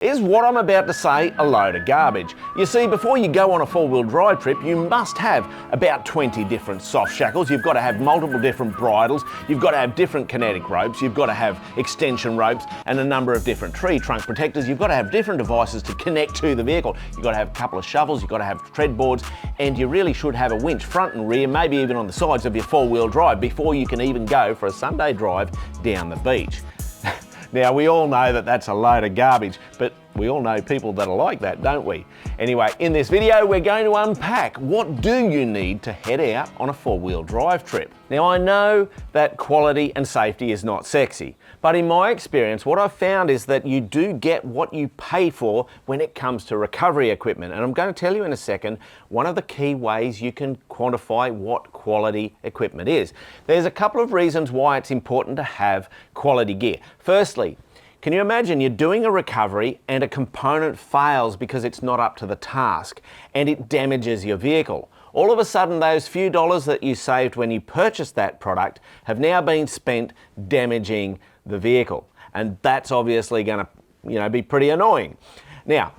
Is what I'm about to say a load of garbage? You see, before you go on a four-wheel drive trip, you must have about 20 different soft shackles. You've got to have multiple different bridles. You've got to have different kinetic ropes. You've got to have extension ropes and a number of different tree trunk protectors. You've got to have different devices to connect to the vehicle. You've got to have a couple of shovels. You've got to have tread boards, and you really should have a winch front and rear, maybe even on the sides of your four-wheel drive before you can even go for a Sunday drive down the beach. Now, we all know that that's a load of garbage, but we all know people that are like that, don't we? Anyway, in this video, we're going to unpack what do you need to head out on a four-wheel drive trip. Now, I know that quality and safety is not sexy, but in my experience, what I've found is that you do get what you pay for when it comes to recovery equipment. And I'm going to tell you in a second, one of the key ways you can quantify what quality equipment is. There's a couple of reasons why it's important to have quality gear. Firstly, can you imagine you're doing a recovery and a component fails because it's not up to the task and it damages your vehicle? All of a sudden, those few dollars that you saved when you purchased that product have now been spent damaging the vehicle. And that's obviously going to, be pretty annoying. Now,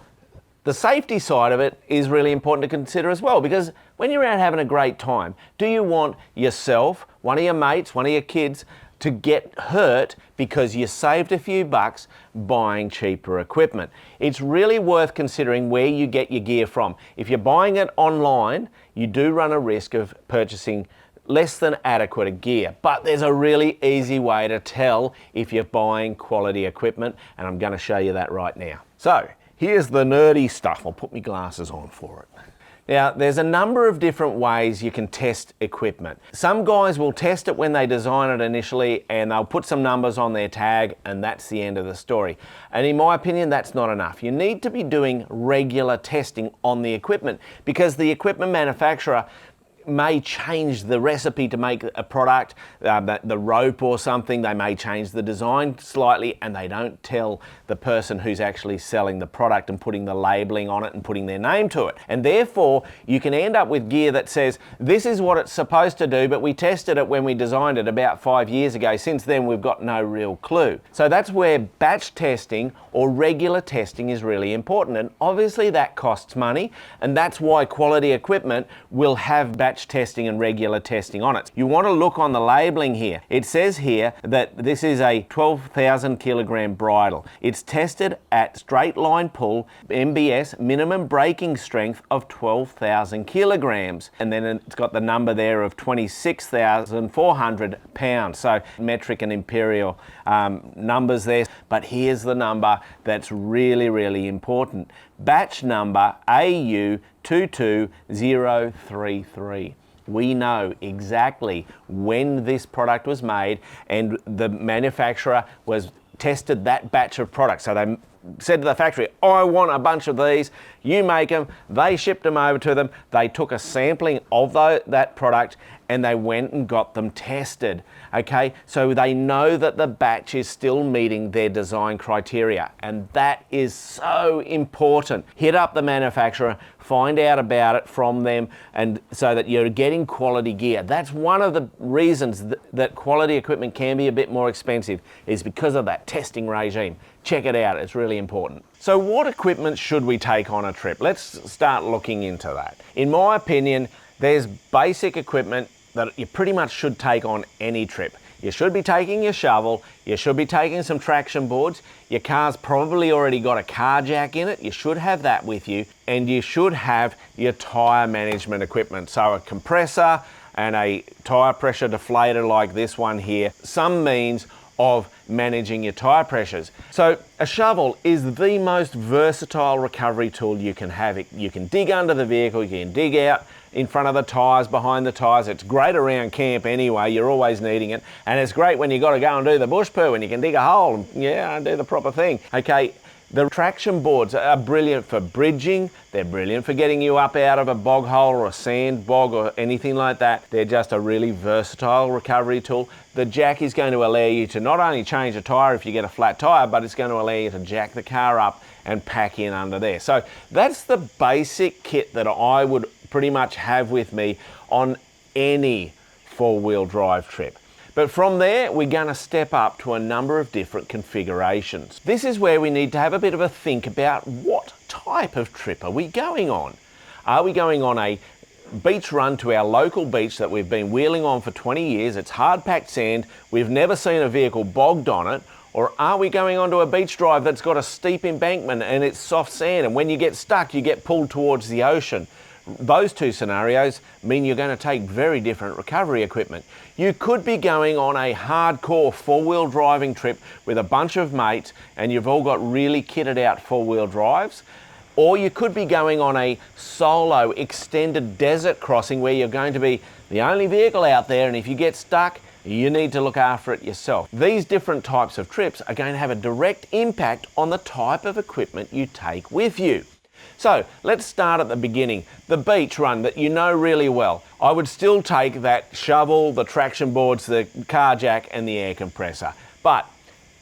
the safety side of it is really important to consider as well, because when you're out having a great time, do you want yourself, one of your mates, one of your kids to get hurt because you saved a few bucks buying cheaper equipment? It's really worth considering where you get your gear from. If you're buying it online, you do run a risk of purchasing less than adequate gear, but there's a really easy way to tell if you're buying quality equipment, and I'm going to show you that right now. So here's the nerdy stuff. I'll put my glasses on for it. Now, there's a number of different ways you can test equipment. Some guys will test it when they design it initially and they'll put some numbers on their tag and that's the end of the story. And in my opinion, that's not enough. You need to be doing regular testing on the equipment because the equipment manufacturer may change the recipe to make a product, the rope or something. They may change the design slightly and they don't tell the person who's actually selling the product and putting the labeling on it and putting their name to it. And therefore, you can end up with gear that says, this is what it's supposed to do, but we tested it when we designed it about 5 years ago. Since then, we've got no real clue. So that's where batch testing or regular testing is really important. And obviously that costs money, and that's why quality equipment will have batch testing and regular testing on it. You want to look on the labeling here. It says here that this is a 12,000 kilogram bridle. It's tested at straight line pull, MBS, minimum braking strength of 12,000 kilograms. And then it's got the number there of 26,400 pounds. So metric and imperial numbers there. But here's the number that's really, really important. Batch number AU22033. We know exactly when this product was made and the manufacturer was tested that batch of products. So they said to the factory, I want a bunch of these, you make them, they shipped them over to them, they took a sampling of that product and they went and got them tested, okay? So they know that the batch is still meeting their design criteria, and that is so important. Hit up the manufacturer, find out about it from them, and so that you're getting quality gear. That's one of the reasons that quality equipment can be a bit more expensive, is because of that testing regime. Check it out, it's really important. So what equipment should we take on a trip? Let's start looking into that. In my opinion, there's basic equipment that you pretty much should take on any trip. You should be taking your shovel, you should be taking some traction boards, your car's probably already got a car jack in it, you should have that with you, and you should have your tyre management equipment. So a compressor and a tyre pressure deflator like this one here, some means of managing your tyre pressures. So a shovel is the most versatile recovery tool you can have. You can dig under the vehicle, you can dig out in front of the tyres, behind the tyres. It's great around camp anyway, you're always needing it. And it's great when you got to go and do the bush poo and you can dig a hole and do the proper thing. Okay, the traction boards are brilliant for bridging, they're brilliant for getting you up out of a bog hole or a sand bog or anything like that. They're just a really versatile recovery tool. The jack is going to allow you to not only change a tyre if you get a flat tyre, but it's going to allow you to jack the car up and pack in under there. So that's the basic kit that I would pretty much have with me on any four-wheel drive trip. But from there, we're going to step up to a number of different configurations. This is where we need to have a bit of a think about what type of trip are we going on. Are we going on a beach run to our local beach that we've been wheeling on for 20 years, it's hard-packed sand, we've never seen a vehicle bogged on it, or are we going onto a beach drive that's got a steep embankment and it's soft sand, and when you get stuck, you get pulled towards the ocean? Those two scenarios mean you're going to take very different recovery equipment. You could be going on a hardcore four-wheel driving trip with a bunch of mates and you've all got really kitted out four-wheel drives. Or you could be going on a solo extended desert crossing where you're going to be the only vehicle out there, and if you get stuck, you need to look after it yourself. These different types of trips are going to have a direct impact on the type of equipment you take with you. So let's start at the beginning. The beach run that you know really well. I would still take that shovel, the traction boards, the car jack and the air compressor. But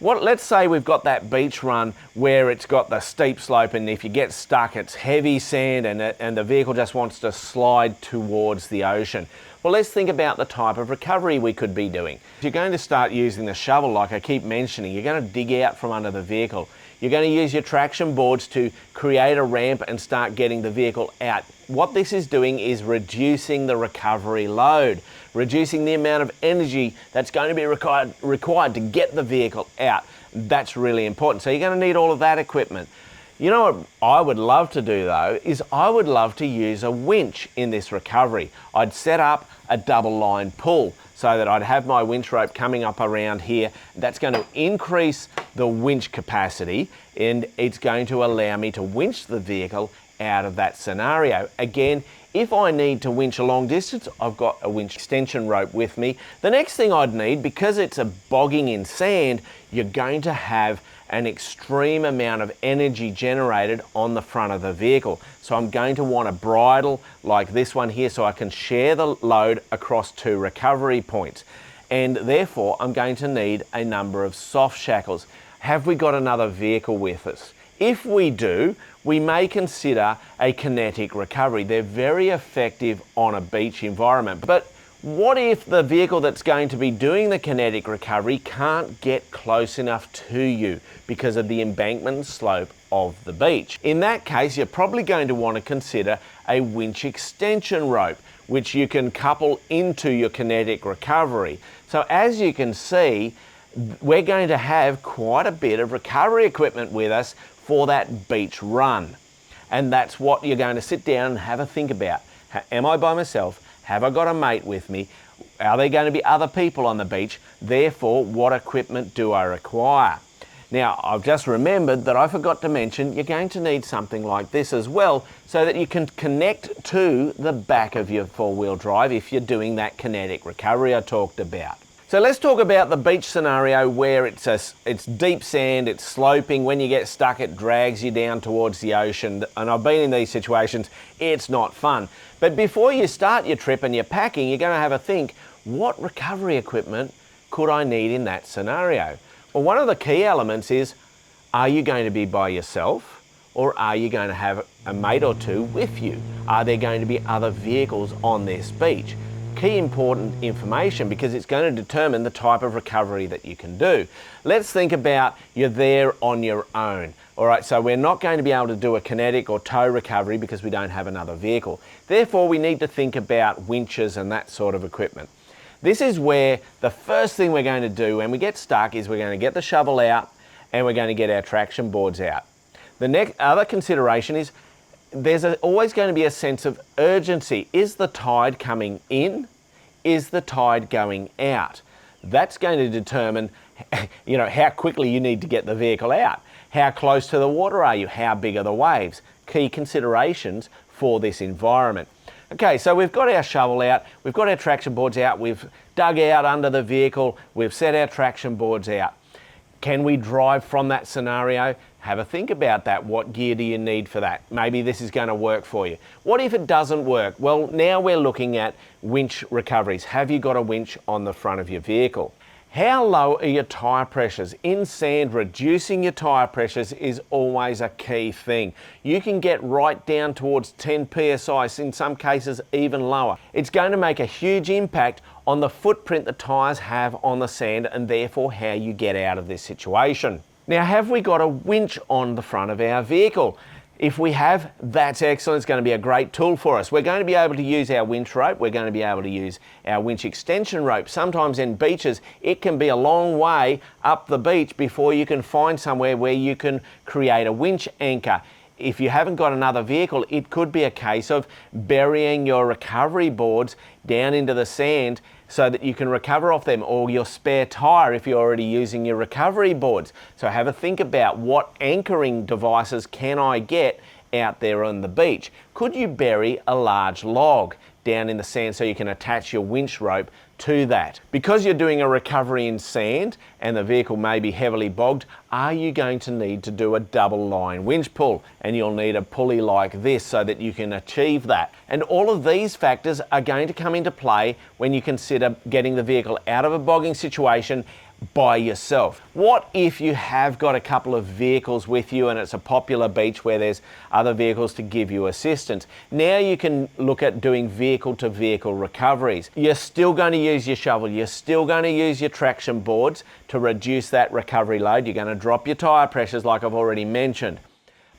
let's say we've got that beach run where it's got the steep slope, and if you get stuck, it's heavy sand and the vehicle just wants to slide towards the ocean. Well, let's think about the type of recovery we could be doing. If you're going to start using the shovel, like I keep mentioning, you're going to dig out from under the vehicle. You're going to use your traction boards to create a ramp and start getting the vehicle out. What this is doing is reducing the recovery load, reducing the amount of energy that's going to be required to get the vehicle out. That's really important. So you're going to need all of that equipment. You know what I would love to do though, is I would love to use a winch in this recovery. I'd set up a double line pull so that I'd have my winch rope coming up around here. That's going to increase the winch capacity and it's going to allow me to winch the vehicle out of that scenario. Again, if I need to winch a long distance, I've got a winch extension rope with me. The next thing I'd need, because it's a bogging in sand, you're going to have an extreme amount of energy generated on the front of the vehicle. So I'm going to want a bridle like this one here so I can share the load across two recovery points. And therefore, I'm going to need a number of soft shackles. Have we got another vehicle with us? If we do, we may consider a kinetic recovery. They're very effective on a beach environment. But what if the vehicle that's going to be doing the kinetic recovery can't get close enough to you because of the embankment and slope of the beach? In that case, you're probably going to want to consider a winch extension rope, which you can couple into your kinetic recovery. So as you can see, we're going to have quite a bit of recovery equipment with us for that beach run. And that's what you're going to sit down and have a think about. Am I by myself? Have I got a mate with me? Are there going to be other people on the beach? Therefore, what equipment do I require? Now, I've just remembered that I forgot to mention you're going to need something like this as well so that you can connect to the back of your four-wheel drive if you're doing that kinetic recovery I talked about. So let's talk about the beach scenario where it's deep sand, it's sloping. When you get stuck, it drags you down towards the ocean. And I've been in these situations, it's not fun. But before you start your trip and you're packing, you're going to have a think, what recovery equipment could I need in that scenario? Well, one of the key elements is, are you going to be by yourself or are you going to have a mate or two with you? Are there going to be other vehicles on this beach? Key important information because it's going to determine the type of recovery that you can do. Let's think about you're there on your own. All right, so we're not going to be able to do a kinetic or tow recovery because we don't have another vehicle. Therefore, we need to think about winches and that sort of equipment. This is where the first thing we're going to do when we get stuck is we're going to get the shovel out and we're going to get our traction boards out. The next other consideration is there's always going to be a sense of urgency. Is the tide coming in? Is the tide going out? That's going to determine, how quickly you need to get the vehicle out. How close to the water are you? How big are the waves? Key considerations for this environment. Okay, so we've got our shovel out, we've got our traction boards out, we've dug out under the vehicle, we've set our traction boards out. Can we drive from that scenario? Have a think about that. What gear do you need for that? Maybe this is going to work for you. What if it doesn't work? Well, now we're looking at winch recoveries. Have you got a winch on the front of your vehicle? How low are your tyre pressures? In sand, reducing your tyre pressures is always a key thing. You can get right down towards 10 psi, in some cases even lower. It's going to make a huge impact on the footprint the tyres have on the sand and therefore how you get out of this situation. Now, have we got a winch on the front of our vehicle? If we have, that's excellent. It's going to be a great tool for us. We're going to be able to use our winch rope. We're going to be able to use our winch extension rope. Sometimes in beaches, it can be a long way up the beach before you can find somewhere where you can create a winch anchor. If you haven't got another vehicle, it could be a case of burying your recovery boards down into the sand so that you can recover off them, or your spare tyre if you're already using your recovery boards. So have a think about what anchoring devices can I get out there on the beach. Could you bury a large log down in the sand so you can attach your winch rope to that? Because you're doing a recovery in sand and the vehicle may be heavily bogged, are you going to need to do a double line winch pull? And you'll need a pulley like this so that you can achieve that. And all of these factors are going to come into play when you consider getting the vehicle out of a bogging situation by yourself. What if you have got a couple of vehicles with you and it's a popular beach where there's other vehicles to give you assistance? Now you can look at doing vehicle to vehicle recoveries. You're still going to use your shovel, you're still going to use your traction boards to reduce that recovery load. You're going to drop your tyre pressures like I've already mentioned.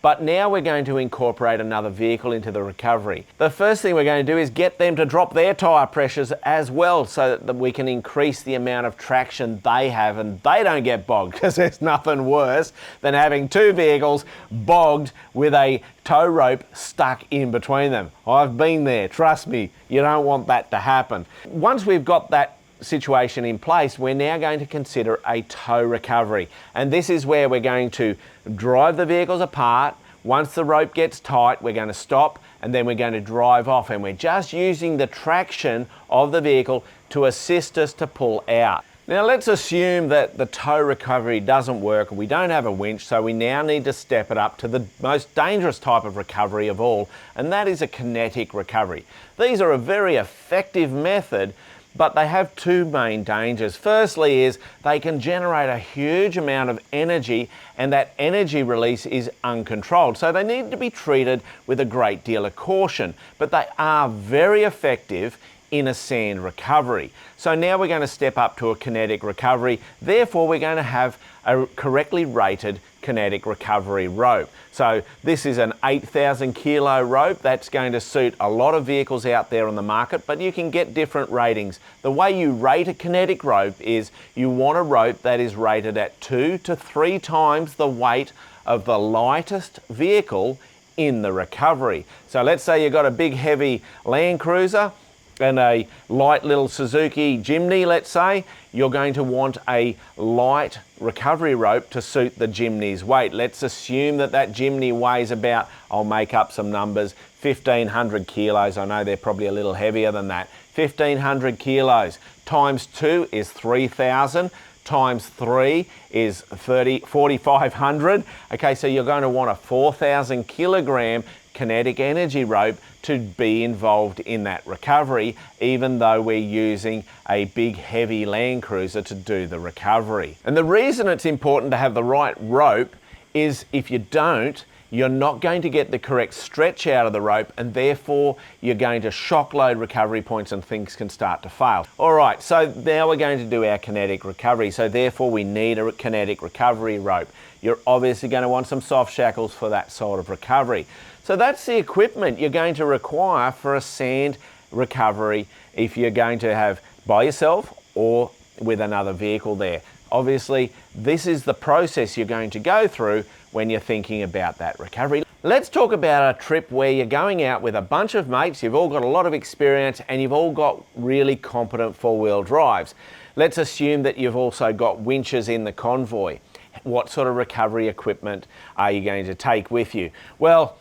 But now we're going to incorporate another vehicle into the recovery. The first thing we're going to do is get them to drop their tyre pressures as well so that we can increase the amount of traction they have and they don't get bogged, because there's nothing worse than having two vehicles bogged with a tow rope stuck in between them. I've been there, trust me, you don't want that to happen. Once we've got that situation in place, we're now going to consider a tow recovery. And this is where we're going to drive the vehicles apart. Once the rope gets tight, we're going to stop and then we're going to drive off, and we're just using the traction of the vehicle to assist us to pull out. Now let's assume that the tow recovery doesn't work, we don't have a winch, so we now need to step it up to the most dangerous type of recovery of all, and that is a kinetic recovery. These are a very effective method, but they have two main dangers. Firstly is they can generate a huge amount of energy, and that energy release is uncontrolled. So they need to be treated with a great deal of caution, but they are very effective in a sand recovery. So now we're going to step up to a kinetic recovery. Therefore, we're going to have a correctly rated kinetic recovery rope. So this is an 8,000 kilo rope. That's going to suit a lot of vehicles out there on the market, but you can get different ratings. The way you rate a kinetic rope is you want a rope that is rated at 2 to 3 times the weight of the lightest vehicle in the recovery. So let's say you've got a big heavy Land Cruiser and a light little Suzuki Jimny, let's say. You're going to want a light recovery rope to suit the Jimny's weight. Let's assume that that Jimny weighs about, I'll make up some numbers, 1,500 kilos. I know they're probably a little heavier than that. 1,500 kilos times 2 is 3,000. Times 3 is 4,500. Okay, so you're going to want a 4,000 kilogram kinetic energy rope to be involved in that recovery, even though we're using a big heavy Land Cruiser to do the recovery. And the reason it's important to have the right rope is if you don't, you're not going to get the correct stretch out of the rope, and therefore you're going to shock load recovery points and things can start to fail. All right, so now we're going to do our kinetic recovery. So therefore we need a kinetic recovery rope. You're obviously going to want some soft shackles for that sort of recovery. So that's the equipment you're going to require for a sand recovery if you're going to have by yourself or with another vehicle there. Obviously, this is the process you're going to go through when you're thinking about that recovery. Let's talk about a trip where you're going out with a bunch of mates, you've all got a lot of experience and you've all got really competent four-wheel drives. Let's assume that you've also got winches in the convoy. What sort of recovery equipment are you going to take with you? Well,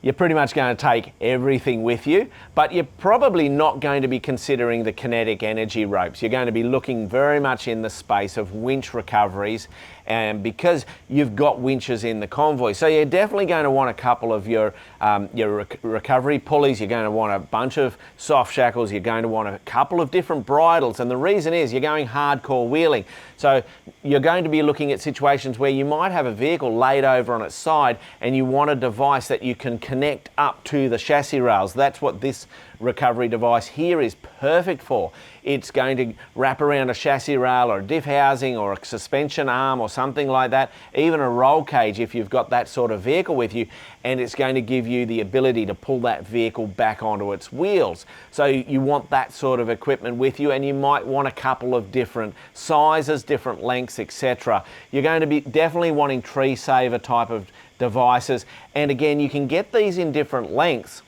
you're pretty much going to take everything with you, but you're probably not going to be considering the kinetic energy ropes. You're going to be looking very much in the space of winch recoveries and because you've got winches in the convoy. So you're definitely going to want a couple of your recovery pulleys, you're going to want a bunch of soft shackles, you're going to want a couple of different bridles, and the reason is you're going hardcore wheeling. So you're going to be looking at situations where you might have a vehicle laid over on its side and you want a device that you can connect up to the chassis rails. That's what this recovery device here is perfect for. It's going to wrap around a chassis rail or a diff housing or a suspension arm or something like that, even a roll cage if you've got that sort of vehicle with you, and it's going to give you the ability to pull that vehicle back onto its wheels. So you want that sort of equipment with you, and you might want a couple of different sizes, different lengths, etc. You're going to be definitely wanting tree saver type of devices, and again, you can get these in different lengths,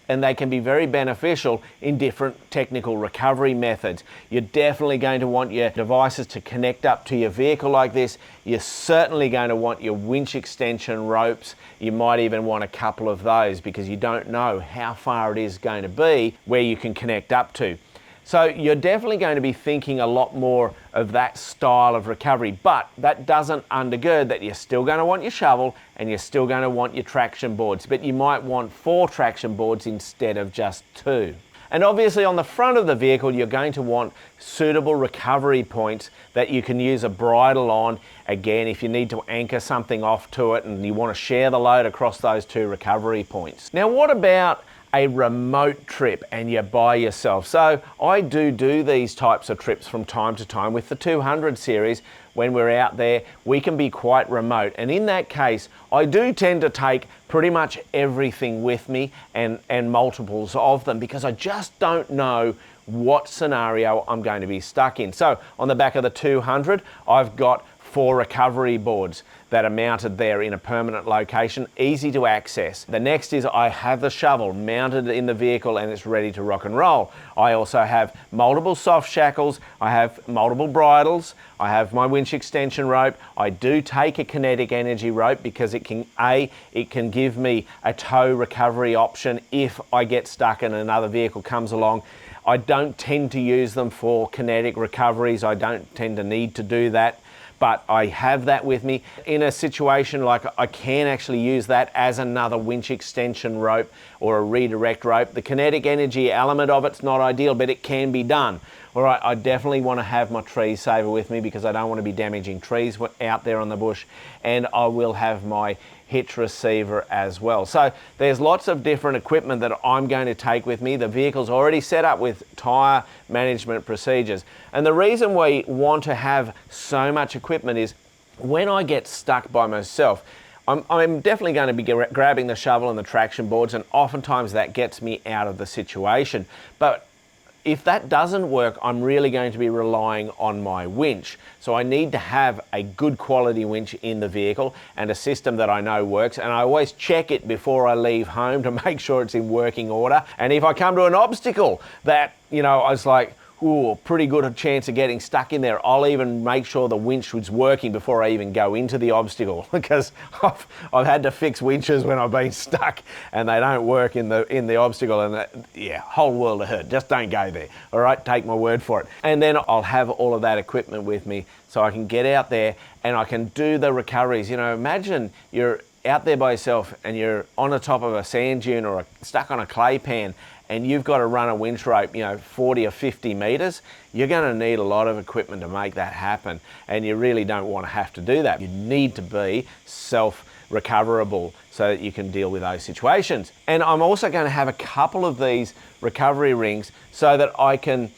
and they can be very beneficial in different technical recovery methods. You're definitely going to want your devices to connect up to your vehicle like this. You're certainly going to want your winch extension ropes. You might even want a couple of those because you don't know how far it is going to be where you can connect up to. So you're definitely going to be thinking a lot more of that style of recovery, but that doesn't undergird that you're still going to want your shovel and you're still going to want your traction boards, but you might want 4 traction boards instead of just 2. And obviously on the front of the vehicle, you're going to want suitable recovery points that you can use a bridle on. Again, if you need to anchor something off to it and you want to share the load across those 2 recovery points. Now, what about a remote trip and you're by yourself? So I do these types of trips from time to time with the 200 series. When we're out there, we can be quite remote, and in that case I do tend to take pretty much everything with me and multiples of them, because I just don't know what scenario I'm going to be stuck in. So on the back of the 200 I've got 4 recovery boards that are mounted there in a permanent location, easy to access. The next is I have the shovel mounted in the vehicle and it's ready to rock and roll. I also have multiple soft shackles, I have multiple bridles, I have my winch extension rope. I do take a kinetic energy rope because it can give me a tow recovery option if I get stuck and another vehicle comes along. I don't tend to use them for kinetic recoveries, I don't tend to need to do that, but I have that with me. In a situation like I can actually use that as another winch extension rope or a redirect rope. The kinetic energy element of it's not ideal, but it can be done. All right, I definitely want to have my tree saver with me because I don't want to be damaging trees out there on the bush, and I will have my hitch receiver as well. So there's lots of different equipment that I'm going to take with me. The vehicle's already set up with tyre management procedures. And the reason we want to have so much equipment is when I get stuck by myself, I'm definitely going to be grabbing the shovel and the traction boards, and oftentimes that gets me out of the situation. But if that doesn't work, I'm really going to be relying on my winch. So I need to have a good quality winch in the vehicle and a system that I know works. And I always check it before I leave home to make sure it's in working order. And if I come to an obstacle that, I was like, ooh, pretty good a chance of getting stuck in there, I'll even make sure the winch was working before I even go into the obstacle, because I've had to fix winches when I've been stuck and they don't work in the obstacle, and whole world of hurt. Just don't go there, all right? Take my word for it. And then I'll have all of that equipment with me so I can get out there and I can do the recoveries. Imagine you're out there by yourself and you're on the top of a sand dune or stuck on a clay pan, and you've got to run a winch rope, 40 or 50 meters, you're going to need a lot of equipment to make that happen. And you really don't want to have to do that. You need to be self-recoverable so that you can deal with those situations. And I'm also going to have a couple of these recovery rings so that I can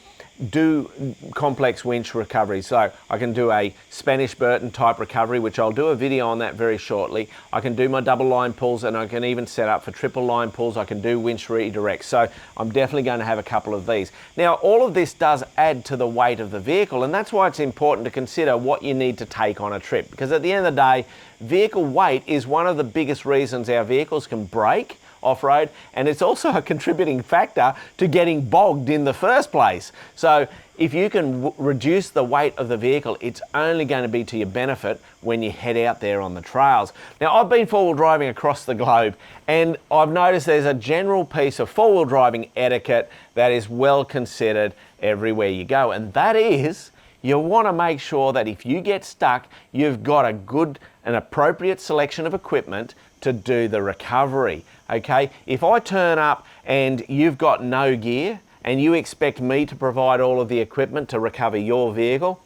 do complex winch recovery. So I can do a Spanish Burton type recovery, which I'll do a video on that very shortly. I can do my double line pulls, and I can even set up for triple line pulls. I can do winch redirects. So I'm definitely going to have a couple of these. Now, all of this does add to the weight of the vehicle, and that's why it's important to consider what you need to take on a trip, because at the end of the day, vehicle weight is one of the biggest reasons our vehicles can break off-road, and it's also a contributing factor to getting bogged in the first place. So if you can reduce the weight of the vehicle, it's only going to be to your benefit when you head out there on the trails. Now, I've been four-wheel driving across the globe, and I've noticed there's a general piece of four-wheel driving etiquette that is well considered everywhere you go, and that is you want to make sure that if you get stuck, you've got a good and appropriate selection of equipment to do the recovery, okay? If I turn up and you've got no gear and you expect me to provide all of the equipment to recover your vehicle,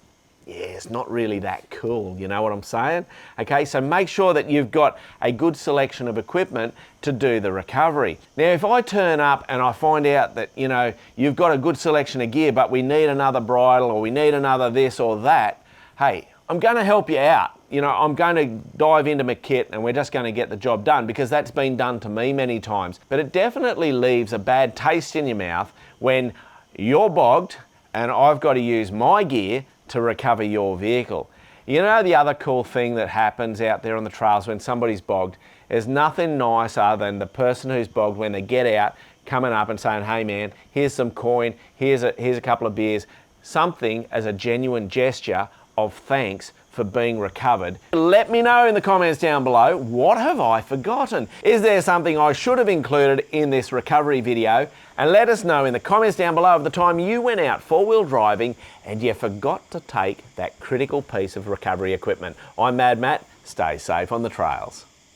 yeah, it's not really that cool, you know what I'm saying? Okay, so make sure that you've got a good selection of equipment to do the recovery. Now, if I turn up and I find out that, you know, you've got a good selection of gear, but we need another bridle or we need another this or that, hey, I'm going to help you out. You know, I'm going to dive into my kit and we're just going to get the job done, because that's been done to me many times. But it definitely leaves a bad taste in your mouth when you're bogged and I've got to use my gear to recover your vehicle. You know, the other cool thing that happens out there on the trails when somebody's bogged, there's nothing nicer than the person who's bogged, when they get out, coming up and saying, hey man, here's some coin, here's a couple of beers, something as a genuine gesture of thanks for being recovered. Let me know in the comments down below, what have I forgotten? Is there something I should have included in this recovery video? And let us know in the comments down below of the time you went out four-wheel driving and you forgot to take that critical piece of recovery equipment. I'm Mad Matt. Stay safe on the trails.